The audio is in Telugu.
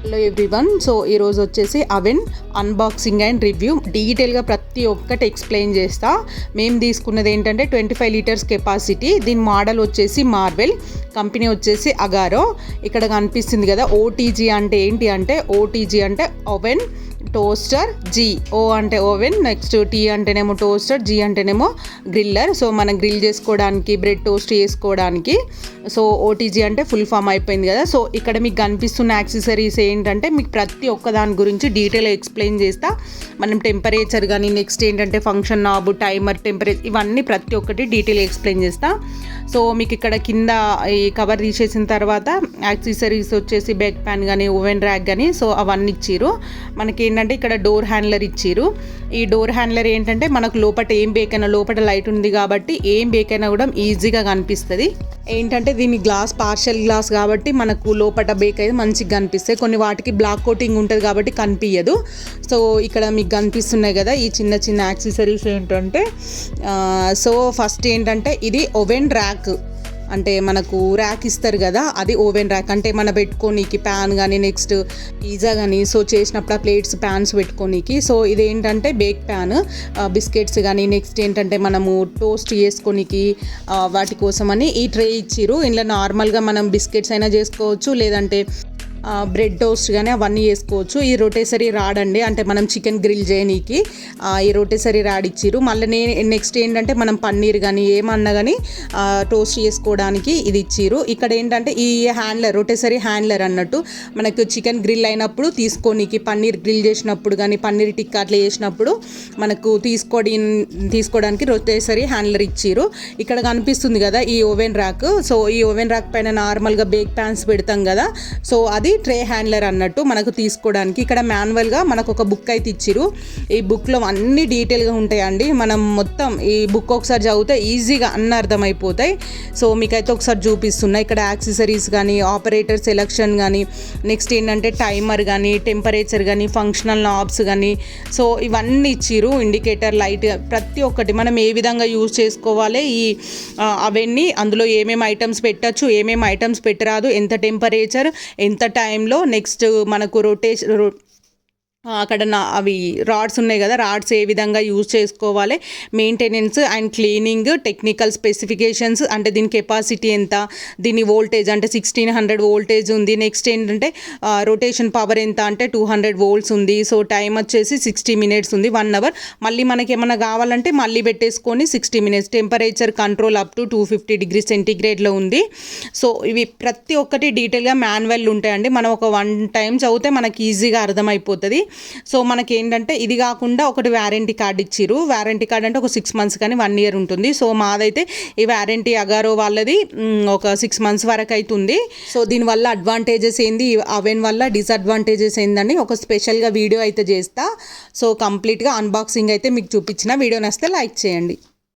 Hello everyone. సో ఈరోజు వచ్చేసి అవెన్ అన్బాక్సింగ్ అండ్ రివ్యూ డీటెయిల్గా ప్రతి ఒక్కటి ఎక్స్ప్లెయిన్ చేస్తా. మేము తీసుకున్నది ఏంటంటే 25 లీటర్స్ కెపాసిటీ. దీని మోడల్ వచ్చేసి మార్వెల్, కంపెనీ వచ్చేసి అగారో. ఇక్కడ కనిపిస్తుంది కదా ఓటీజీ అంటే ఏంటి అంటే, ఓటీజీ అంటే ఓవెన్ టోస్టర్, జీ ఓ అంటే ఓవెన్, నెక్స్ట్ టీ అంటేనేమో టోస్టర్, జీ అంటేనేమో గ్రిల్లర్. సో మనం గ్రిల్ చేసుకోవడానికి, బ్రెడ్ టోస్ట్ చేసుకోవడానికి. సో ఓటీజీ అంటే ఫుల్ ఫామ్ అయిపోయింది కదా. సో ఇక్కడ మీకు కనిపిస్తున్న యాక్సెసరీస్ ఏంటంటే మీకు ప్రతి ఒక్క దాని గురించి డీటెయిల్ ఎక్స్ప్లెయిన్ చేస్తా. మనం టెంపరేచర్ కానీ, నెక్స్ట్ ఏంటంటే ఫంక్షన్ నాబ్, టైమర్, టెంపరేచర్, ఇవన్నీ ప్రతి ఒక్కటి డీటెయిల్ ఎక్స్ప్లెయిన్ చేస్తా. సో మీకు ఇక్కడ కింద ఈ కవర్ తీసేసిన తర్వాత యాక్సెసరీస్ వచ్చేసి బేక్ ప్యాన్ కానీ, ఓవెన్ ర్యాక్ కానీ, సో అవన్నీ ఇచ్చిర్రు. మనకి ఏంటంటే ఇక్కడ డోర్ హ్యాండ్లర్ ఇచ్చిర్రు. ఈ డోర్ హ్యాండ్లర్ ఏంటంటే మనకు లోపల ఏం బేకైనా, లోపల లైట్ ఉంది కాబట్టి ఏం బేకైనా కూడా ఈజీగా కనిపిస్తుంది. ఏంటంటే దీని గ్లాస్ పార్షల్ గ్లాస్ కాబట్టి మనకు లోపల బేక్ అయితే మంచిగా కనిపిస్తాయి. కొన్ని వాటికి బ్లాక్ కోటింగ్ ఉంటుంది కాబట్టి కనిపించదు. సో ఇక్కడ మీకు కనిపిస్తున్నాయి కదా ఈ చిన్న చిన్న యాక్సెసరీస్ ఏంటంటే, సో ఫస్ట్ ఏంటంటే ఇది ఓవెన్ ర్యాక్. అంటే మనకు ర్యాక్ ఇస్తారు కదా, అది ఓవెన్ ర్యాక్. అంటే మనం పెట్టుకోనీకి ప్యాన్ కానీ, నెక్స్ట్ పిజ్జా కానీ, సో చేసినప్పుడు ఆ ప్లేట్స్ ప్యాన్స్ పెట్టుకోనీకి. సో ఇదేంటంటే బేక్ ప్యాన్, బిస్కెట్స్ కానీ, నెక్స్ట్ ఏంటంటే మనము టోస్ట్ చేసుకోనీకి వాటి కోసమని ఈ ట్రే ఇచ్చిర్రు. ఇందులో నార్మల్గా మనం బిస్కెట్స్ అయినా చేసుకోవచ్చు, లేదంటే బ్రెడ్ టోస్ట్ కానీ అవన్నీ చేసుకోవచ్చు. ఈ రొటేసరీ రాడ్ అండి, అంటే మనం చికెన్ గ్రిల్ చేయనీకి ఈ రొటేసరీ రాడ్ ఇచ్చిర్రు. మళ్ళీ నెక్స్ట్ ఏంటంటే మనం పన్నీర్ కానీ ఏమన్నా కానీ టోస్ట్ చేసుకోవడానికి ఇది ఇచ్చిర్రు. ఇక్కడ ఏంటంటే ఈ హ్యాండ్లర్, రొటేసరీ హ్యాండ్లర్ అన్నట్టు మనకు చికెన్ గ్రిల్ అయినప్పుడు తీసుకోనీకి, పన్నీర్ గ్రిల్ చేసినప్పుడు కానీ, పన్నీర్ టిక్కా అట్లా చేసినప్పుడు మనకు తీసుకోవడానికి రొటేసరీ హ్యాండ్లర్ ఇచ్చిర్రు. ఇక్కడ కనిపిస్తుంది కదా ఈ ఓవెన్ ర్యాక్. సో ఈ ఓవెన్ ర్యాక్ పైన నార్మల్గా బేక్ ప్యాన్స్ పెడతాం కదా, సో అది ట్రే హ్యాండ్లర్ అన్నట్టు మనకు తీసుకోవడానికి. ఇక్కడ మాన్యువల్గా మనకు ఒక బుక్ అయితే ఇచ్చిరు. ఈ బుక్లో అన్ని డీటెయిల్గా ఉంటాయండి. మనం మొత్తం ఈ బుక్ ఒకసారి చదివితే ఈజీగా అన్నీ అర్థమైపోతాయి. సో మీకైతే ఒకసారి చూపిస్తున్నా. ఇక్కడ యాక్సెసరీస్ కానీ, ఆపరేటర్ సెలక్షన్ కానీ, నెక్స్ట్ ఏంటంటే టైమర్ కానీ, టెంపరేచర్ కానీ, ఫంక్షనల్ నాబ్స్ కానీ, సో ఇవన్నీ ఇచ్చిరు. ఇండికేటర్ లైట్, ప్రతి ఒక్కటి మనం ఏ విధంగా యూజ్ చేసుకోవాలి, ఈ అవన్నీ అందులో ఏమేమి ఐటమ్స్ పెట్టచ్చు, ఏమేమి ఐటమ్స్ పెట్టరాదు, ఎంత టెంపరేచర్, ఎంత టైంలో, నెక్స్ట్ మనకు అక్కడ అవి రాడ్స్ ఉన్నాయి కదా, రాడ్స్ ఏ విధంగా యూజ్ చేసుకోవాలి, maintenance and cleaning, technical specifications, అంటే దీని కెపాసిటీ ఎంత, దీని వోల్టేజ్ అంటే 1600 వోల్టేజ్ ఉంది. నెక్స్ట్ ఏంటంటే రొటేషన్ పవర్ ఎంత అంటే 200 వోల్ట్స్ ఉంది. సో టైం వచ్చేసి 60 మినిట్స్ ఉంది, 1 అవర్. మళ్ళీ మనకి ఏమైనా కావాలంటే మళ్ళీ పెట్టేసుకొని 60 minutes. Temperature control up to 250 degree సెంటీగ్రేడ్లో ఉంది. సో ఇవి ప్రతి ఒక్కటి డీటెయిల్గా మాన్యువల్ ఉంటాయండి. మనం ఒక 1 టైం చదివితే మనకి ఈజీగా అర్థమైపోతుంది. సో మనకి ఏంటంటే ఇది కాకుండా ఒకటి వారంటీ కార్డ్ ఇచ్చిరు. వారంటీ కార్డ్ అంటే ఒక 6 మంత్స్ కానీ 1 ఇయర్ ఉంటుంది. సో మాదైతే ఈ వారంటీ అగారో వాళ్ళది ఒక 6 మంత్స్ వరకు అవుతుంది. సో దీనివల్ల అడ్వాంటేజెస్ ఏంది, అవెన్ వల్ల డిసడ్వాంటేజెస్ ఏందని ఒక స్పెషల్గా వీడియో అయితే చేస్తా. సో కంప్లీట్గా అన్బాక్సింగ్ అయితే మీకు చూపించిన. వీడియో నచ్చితే లైక్ చేయండి.